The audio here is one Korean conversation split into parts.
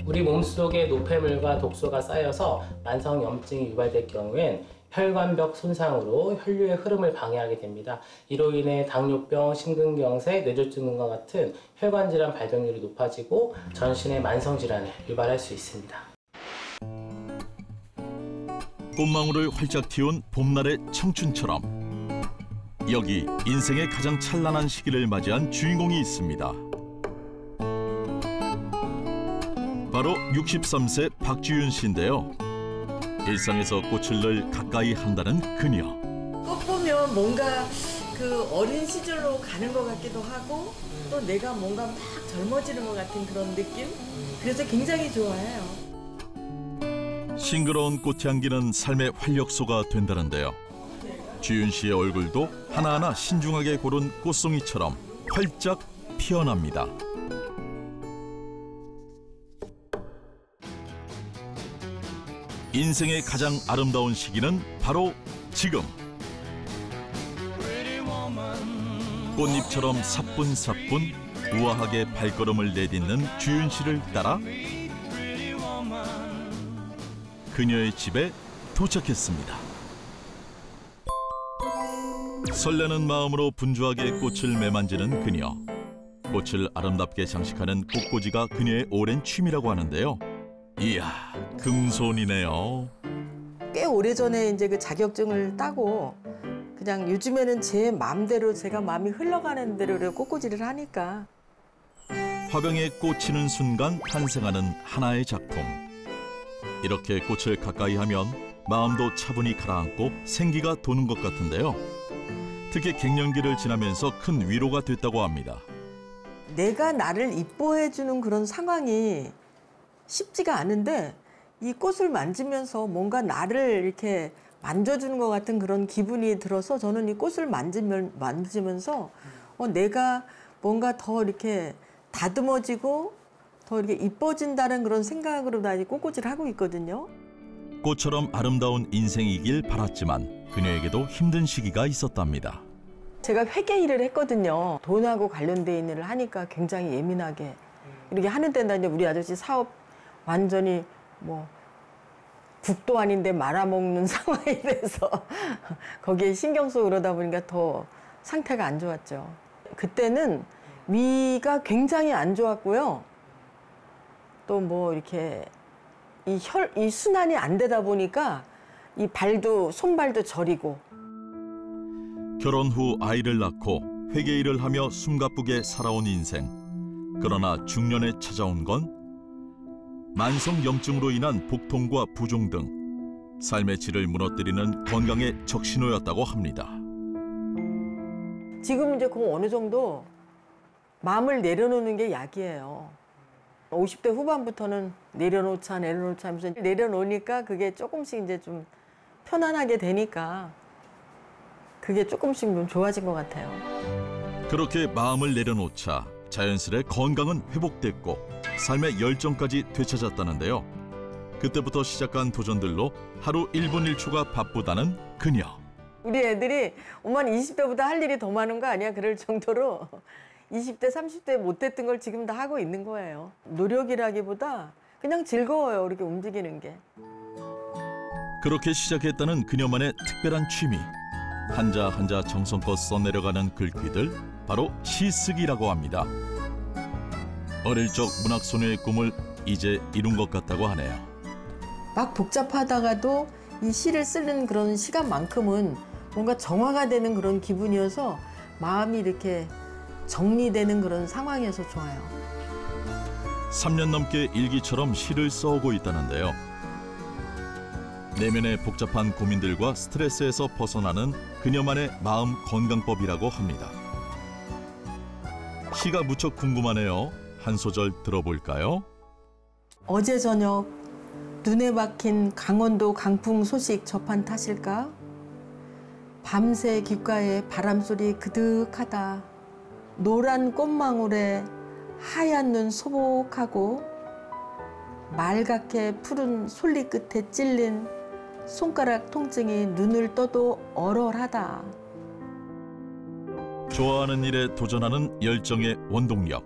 우리 몸속에 노폐물과 독소가 쌓여서 만성염증이 유발될 경우엔 혈관벽 손상으로 혈류의 흐름을 방해하게 됩니다. 이로 인해 당뇨병, 심근경색, 뇌졸중 등과 같은 혈관 질환 발병률이 높아지고 전신의 만성 질환을 유발할 수 있습니다. 꽃망울을 활짝 틔운 봄날의 청춘처럼 여기 인생의 가장 찬란한 시기를 맞이한 주인공이 있습니다. 바로 63세 박주윤 씨인데요. 일상에서 꽃을 늘 가까이 한다는 그녀. 꽃 보면 뭔가 그 어린 시절로 가는 것 같기도 하고 또 내가 뭔가 막 젊어지는 것 같은 그런 느낌? 그래서 굉장히 좋아해요. 싱그러운 꽃향기는 삶의 활력소가 된다는데요. 주윤 씨의 얼굴도 하나하나 신중하게 고른 꽃송이처럼 활짝 피어납니다. 인생의 가장 아름다운 시기는 바로 지금. 꽃잎처럼 사뿐사뿐 우아하게 발걸음을 내딛는 주윤 씨를 따라 그녀의 집에 도착했습니다. 설레는 마음으로 분주하게 꽃을 매만지는 그녀. 꽃을 아름답게 장식하는 꽃꽂이가 그녀의 오랜 취미라고 하는데요. 이야, 금손이네요. 꽤 오래전에 이제 그 자격증을 따고 그냥 요즘에는 제 마음대로 제가 마음이 흘러가는 대로 꽃꽂이를 하니까. 화병에 꽂히는 순간 탄생하는 하나의 작품. 이렇게 꽃을 가까이 하면 마음도 차분히 가라앉고 생기가 도는 것 같은데요. 특히 갱년기를 지나면서 큰 위로가 됐다고 합니다. 내가 나를 이뻐해주는 그런 상황이 쉽지가 않은데 이 꽃을 만지면서 뭔가 나를 이렇게 만져주는 것 같은 그런 기분이 들어서 저는 이 꽃을 만지면서 내가 뭔가 더 이렇게 다듬어지고 더 이렇게 이뻐진다는 그런 생각으로 나 꽃꽂이를 하고 있거든요. 꽃처럼 아름다운 인생이길 바랐지만 그녀에게도 힘든 시기가 있었답니다. 제가 회계 일을 했거든요. 돈하고 관련된 일을 하니까 굉장히 예민하게 이렇게 하는 데다 이제 우리 아저씨 사업 완전히 뭐 국도 아닌데 말아먹는 상황이 돼서 거기에 신경 쓰고 그러다 보니까 더 상태가 안 좋았죠. 그때는 위가 굉장히 안 좋았고요. 또 뭐 이렇게 이 순환이 안 되다 보니까 이 손발도 저리고. 결혼 후 아이를 낳고 회계 일을 하며 숨가쁘게 살아온 인생. 그러나 중년에 찾아온 건 만성염증으로 인한 복통과 부종 등 삶의 질을 무너뜨리는 건강의 적신호였다고 합니다. 지금 이제 그 어느 정도 마음을 내려놓는 게 약이에요. 50대 후반부터는 내려놓자 하면서 내려놓으니까 그게 조금씩 이제 좀 편안하게 되니까 그게 조금씩 좀 좋아진 것 같아요. 그렇게 마음을 내려놓자 자연스레 건강은 회복됐고 삶의 열정까지 되찾았다는데요. 그때부터 시작한 도전들로 하루 1분 1초가 바쁘다는 그녀. 우리 애들이 엄마는 20대보다 할 일이 더 많은 거 아니야? 그럴 정도로 20대, 30대 못했던 걸 지금 다 하고 있는 거예요. 노력이라기보다 그냥 즐거워요, 이렇게 움직이는 게. 그렇게 시작했다는 그녀만의 특별한 취미. 한자 한자 정성껏 써내려가는 글귀들, 바로 시쓰기라고 합니다. 어릴 적 문학 소녀의 꿈을 이제 이룬 것 같다고 하네요. 막 복잡하다가도 이 시를 쓰는 그런 시간만큼은 뭔가 정화가 되는 그런 기분이어서 마음이 이렇게 정리되는 그런 상황이어서 좋아요. 3년 넘게 일기처럼 시를 써오고 있다는데요. 내면의 복잡한 고민들과 스트레스에서 벗어나는 그녀만의 마음 건강법이라고 합니다. 시가 무척 궁금하네요. 한 소절 들어볼까요? 어제 저녁 눈에 박힌 강원도 강풍 소식 접한 탓일까? 밤새 귓가에 바람소리 그득하다. 노란 꽃망울에 하얀 눈 소복하고 말갛게 푸른 솔리 끝에 찔린 손가락 통증이 눈을 떠도 얼얼하다. 좋아하는 일에 도전하는 열정의 원동력.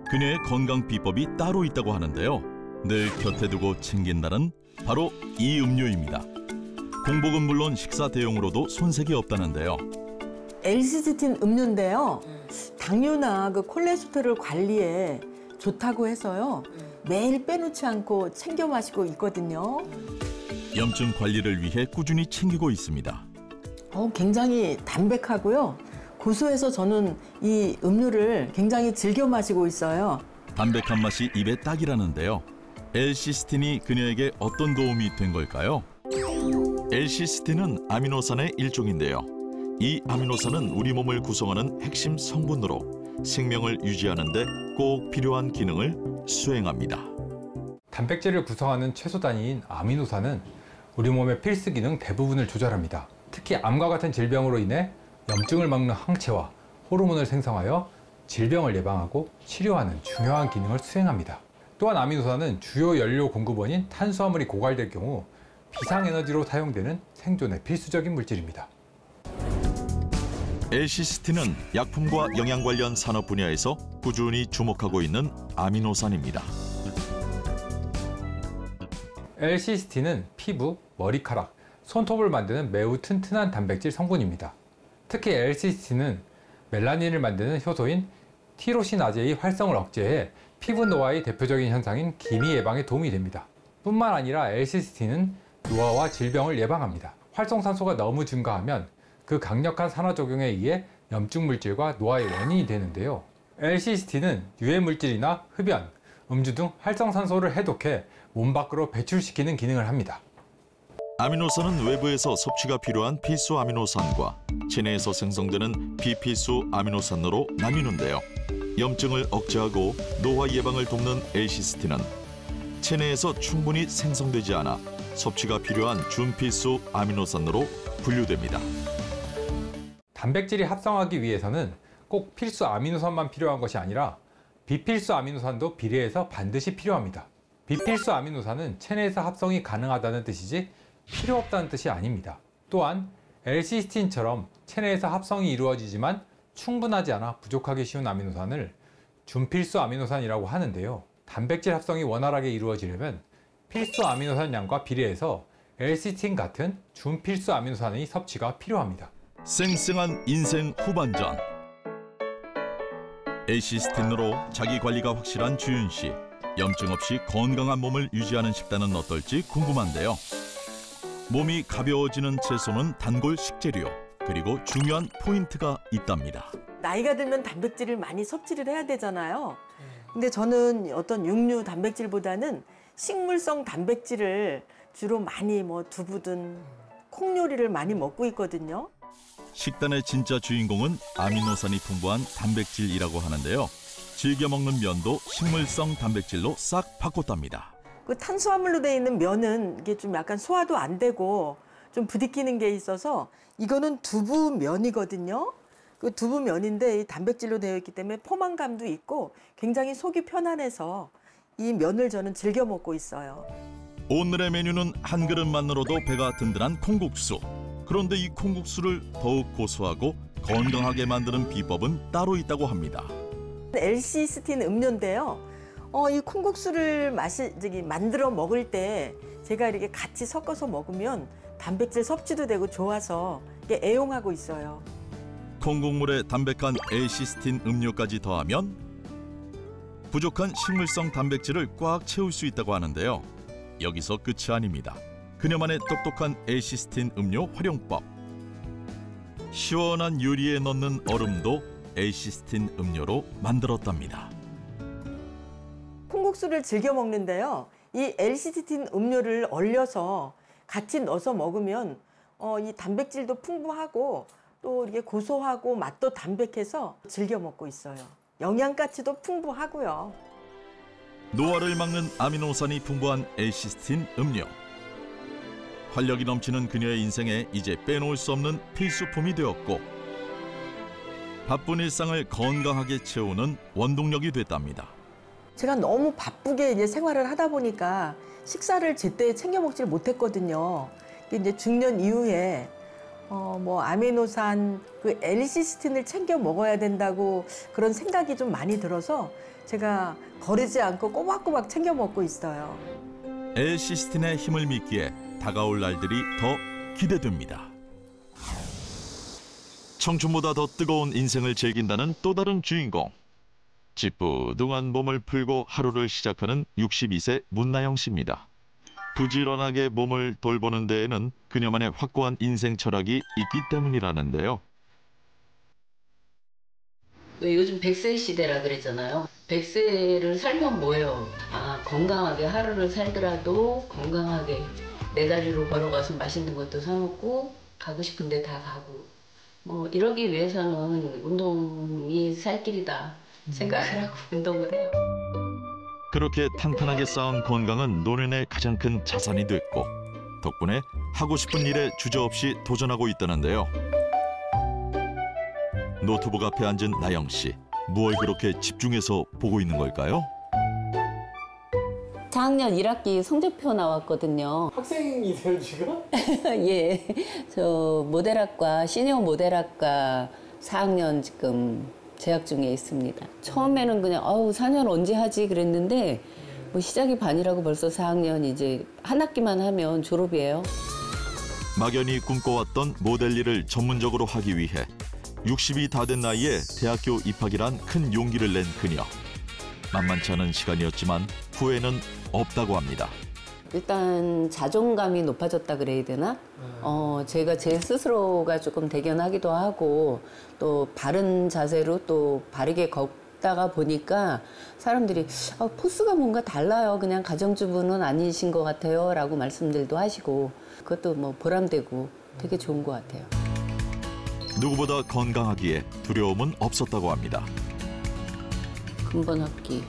그녀의 건강 비법이 따로 있다고 하는데요. 늘 곁에 두고 챙긴다는 바로 이 음료입니다. 공복은 물론 식사 대용으로도 손색이 없다는데요. L시스틴 음료인데요. 당뇨나 그 콜레스테롤 관리에 좋다고 해서요. 매일 빼놓지 않고 챙겨 마시고 있거든요. 염증 관리를 위해 꾸준히 챙기고 있습니다. 굉장히 담백하고요. 고소해서 저는 이 음료를 굉장히 즐겨 마시고 있어요. 담백한 맛이 입에 딱이라는데요. L시스틴이 그녀에게 어떤 도움이 된 걸까요? L시스틴은 아미노산의 일종인데요. 이 아미노산은 우리 몸을 구성하는 핵심 성분으로 생명을 유지하는 데 꼭 필요한 기능을 수행합니다. 단백질을 구성하는 채소 단위인 아미노산은 우리 몸의 필수 기능 대부분을 조절합니다. 특히 암과 같은 질병으로 인해 염증을 막는 항체와 호르몬을 생성하여 질병을 예방하고 치료하는 중요한 기능을 수행합니다. 또한 아미노산은 주요 연료 공급원인 탄수화물이 고갈될 경우 비상에너지로 사용되는 생존에 필수적인 물질입니다. L시스틴은 약품과 영양 관련 산업 분야에서 꾸준히 주목하고 있는 아미노산입니다. L시스틴은 피부, 머리카락, 손톱을 만드는 매우 튼튼한 단백질 성분입니다. 특히 L시스틴은 멜라닌을 만드는 효소인 티로시나제의 활성을 억제해 피부 노화의 대표적인 현상인 기미 예방에 도움이 됩니다. 뿐만 아니라 L시스틴은 노화와 질병을 예방합니다. 활성산소가 너무 증가하면 그 강력한 산화작용에 의해 염증 물질과 노화의 원인이 되는데요. L시스틴은 유해 물질이나 흡연, 음주 등 활성산소를 해독해 몸 밖으로 배출시키는 기능을 합니다. 아미노산은 외부에서 섭취가 필요한 필수 아미노산과 체내에서 생성되는 비필수 아미노산으로 나뉘는데요. 염증을 억제하고 노화 예방을 돕는 L시스틴은 체내에서 충분히 생성되지 않아 섭취가 필요한 준필수 아미노산으로 분류됩니다. 단백질이 합성하기 위해서는 꼭 필수 아미노산만 필요한 것이 아니라 비필수 아미노산도 비례해서 반드시 필요합니다. 비필수 아미노산은 체내에서 합성이 가능하다는 뜻이지 필요 없다는 뜻이 아닙니다. 또한 L시스틴처럼 체내에서 합성이 이루어지지만 충분하지 않아 부족하기 쉬운 아미노산을 준필수 아미노산이라고 하는데요. 단백질 합성이 원활하게 이루어지려면 필수 아미노산 양과 비례해서 L시스틴 같은 준필수 아미노산의 섭취가 필요합니다. 쌩쌩한 인생 후반전. L시스틴으로 자기 관리가 확실한 주윤 씨. 염증 없이 건강한 몸을 유지하는 식단은 어떨지 궁금한데요. 몸이 가벼워지는 채소는 단골 식재료. 그리고 중요한 포인트가 있답니다. 나이가 들면 단백질을 많이 섭취를 해야 되잖아요. 근데 저는 어떤 육류 단백질보다는 식물성 단백질을 주로 많이 두부든 콩 요리를 많이 먹고 있거든요. 식단의 진짜 주인공은 아미노산이 풍부한 단백질이라고 하는데요. 즐겨 먹는 면도 식물성 단백질로 싹 바꿨답니다. 그 탄수화물로 되어 있는 면은 이게 좀 약간 소화도 안 되고 좀 부딪히는 게 있어서 이거는 두부면이거든요. 그 두부면인데 이 단백질로 되어 있기 때문에 포만감도 있고 굉장히 속이 편안해서 이 면을 저는 즐겨 먹고 있어요. 오늘의 메뉴는 한 그릇만으로도 배가 든든한 콩국수. 그런데 이 콩국수를 더욱 고소하고 건강하게 만드는 비법은 따로 있다고 합니다. L시스틴 음료인데요. 이 콩국수를 만들어 먹을 때 제가 이렇게 같이 섞어서 먹으면 단백질 섭취도 되고 좋아서 애용하고 있어요. 콩국물에 담백한 L시스틴 음료까지 더하면 부족한 식물성 단백질을 꽉 채울 수 있다고 하는데요. 여기서 끝이 아닙니다. 그녀만의 똑똑한 L시스틴 음료 활용법. 시원한 유리에 넣는 얼음도 L시스틴 음료로 만들었답니다. 콩국수를 즐겨 먹는데요. 이 L시스틴 음료를 얼려서 같이 넣어서 먹으면 이 단백질도 풍부하고 또 이게 고소하고 맛도 담백해서 즐겨 먹고 있어요. 영양가치도 풍부하고요. 노화를 막는 아미노산이 풍부한 L시스틴 음료. 활력이 넘치는 그녀의 인생에 이제 빼놓을 수 없는 필수품이 되었고 바쁜 일상을 건강하게 채우는 원동력이 됐답니다. 제가 너무 바쁘게 이제 생활을 하다 보니까 식사를 제때 챙겨 먹지를 못했거든요. 이제 중년 이후에 아미노산 그 L시스틴을 챙겨 먹어야 된다고 그런 생각이 좀 많이 들어서 제가 거르지 않고 꼬박꼬박 챙겨 먹고 있어요. L시스틴의 힘을 믿기에 다가올 날들이 더 기대됩니다. 청춘보다 더 뜨거운 인생을 즐긴다는 또 다른 주인공. 찌뿌둥한 몸을 풀고 하루를 시작하는 62세 문나영 씨입니다. 부지런하게 몸을 돌보는 데에는 그녀만의 확고한 인생 철학이 있기 때문이라는데요. 왜 요즘 100세 시대라 그랬잖아요. 100세를 살면 뭐예요? 건강하게 하루를 살더라도 건강하게 내 다리로 걸어가서 맛있는 것도 사 먹고 가고 싶은 데 다 가고 뭐 이러기 위해서는 운동이 살 길이다 생각을 하고 운동을 해요. 그렇게 탄탄하게 쌓은 건강은 노년의 가장 큰 자산이 됐고 덕분에 하고 싶은 일에 주저없이 도전하고 있다는데요. 노트북 앞에 앉은 나영 씨, 무얼 그렇게 집중해서 보고 있는 걸까요? 4학년 1학기 성적표 나왔거든요. 학생이세요 지금? 예, 저 모델학과 시니어 모델학과 4학년 지금 재학 중에 있습니다. 처음에는 그냥 4년 언제 하지 그랬는데 뭐 시작이 반이라고 벌써 4학년 이제 한 학기만 하면 졸업이에요. 막연히 꿈꿔왔던 모델 일을 전문적으로 하기 위해 60이 다 된 나이에 대학교 입학이란 큰 용기를 낸 그녀. 만만치 않은 시간이었지만 후회는 없다고 합니다. 일단 자존감이 높아졌다 그래야 되나? 제가 제 스스로가 조금 대견하기도 하고 또 바른 자세로 또 바르게 걷다가 보니까 사람들이 포스가 뭔가 달라요. 그냥 가정주부는 아니신 것 같아요. 라고 말씀들도 하시고 그것도 뭐 보람되고 되게 좋은 것 같아요. 누구보다 건강하기에 두려움은 없었다고 합니다. 근본 합기